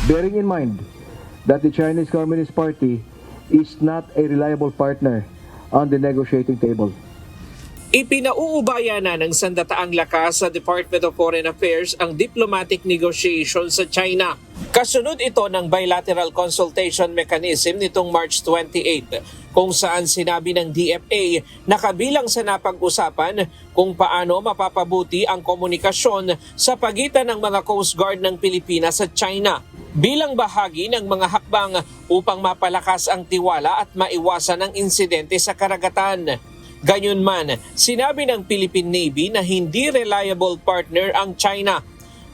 bearing in mind that the Chinese Communist Party is not a reliable partner on the negotiating table. Ipinauubaya na ng sandataang lakas sa Department of Foreign Affairs ang diplomatic negotiation sa China. Kasunod ito ng bilateral consultation mechanism nitong March 28 kung saan sinabi ng DFA na kabilang sa napag-usapan kung paano mapapabuti ang komunikasyon sa pagitan ng mga Coast Guard ng Pilipinas at China bilang bahagi ng mga hakbang upang mapalakas ang tiwala at maiwasan ang insidente sa karagatan. Gayunman, sinabi ng Philippine Navy na hindi reliable partner ang China.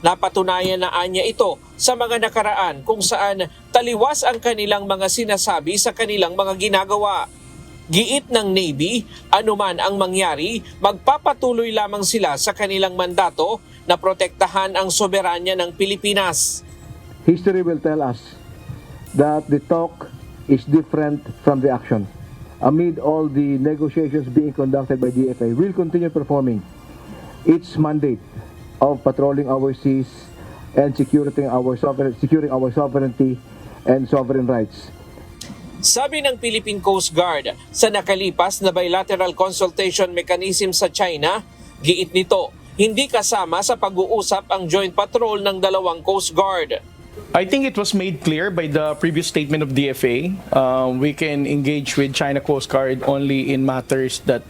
Napatunayan na anya ito sa mga nakaraan kung saan taliwas ang kanilang mga sinasabi sa kanilang mga ginagawa. Giit ng Navy, anuman ang mangyari, magpapatuloy lamang sila sa kanilang mandato na protektahan ang soberanya ng Pilipinas. History will tell us that the talk is different from the action. Amid all the negotiations being conducted by DFA, we'll continue performing its mandate of patrolling our seas and securing our sovereignty and sovereign rights. Sabi ng Philippine Coast Guard, sa nakalipas na bilateral consultation mechanism sa China, giit nito, hindi kasama sa pag-uusap ang joint patrol ng dalawang Coast Guard. I think it was made clear by the previous statement of DFA. We can engage with China Coast Guard only in matters that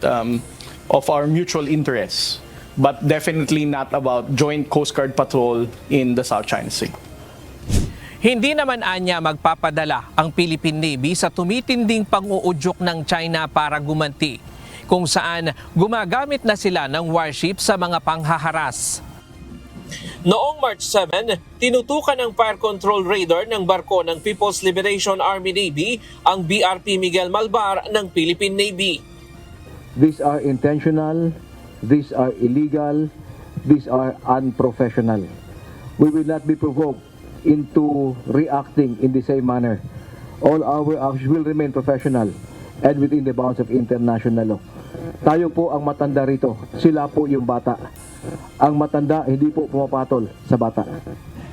of our mutual interests, but definitely not about joint Coast Guard patrol in the South China Sea. Hindi naman anya magpapadala ang Philippine Navy sa tumitinding pang-uudyok ng China para gumanti, kung saan gumagamit na sila ng warship sa mga panghaharas. Noong March 7, tinutukan ng fire control radar ng barko ng People's Liberation Army Navy ang BRP Miguel Malvar ng Philippine Navy. These are intentional, these are illegal, these are unprofessional. We will not be provoked into reacting in the same manner. All our actions will remain professional and within the bounds of international law. Tayo po ang matanda rito, sila po yung bata. Ang matanda hindi po pumapatol sa bata.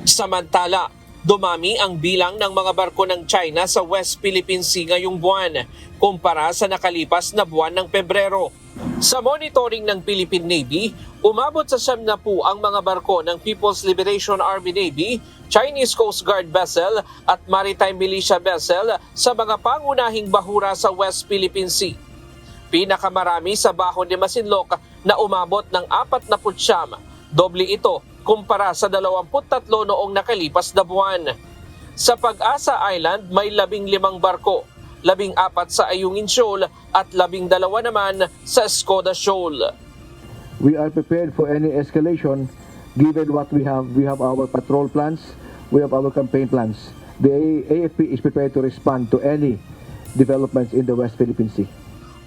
Samantala, dumami ang bilang ng mga barko ng China sa West Philippine Sea ngayong buwan kumpara sa nakalipas na buwan ng Pebrero. Sa monitoring ng Philippine Navy, umabot sa 70 ang mga barko ng People's Liberation Army Navy, Chinese Coast Guard vessel at Maritime Militia vessel sa mga pangunahing bahura sa West Philippine Sea. Pinakamarami sa Bajo de Masinloc na umabot ng 49, doble ito kumpara sa 23 noong nakalipas na buwan. Sa Pag-asa Island may 15 barko, 14 sa Ayungin Shoal at 12 naman sa Escoda Shoal. We are prepared for any escalation given what we have. We have our patrol plans, we have our campaign plans. The AFP is prepared to respond to any developments in the West Philippine Sea.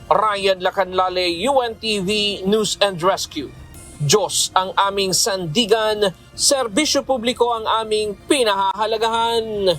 Ryan Lacanlale, UNTV News and Rescue. Diyos ang aming sandigan, serbisyo publiko ang aming pinahahalagahan.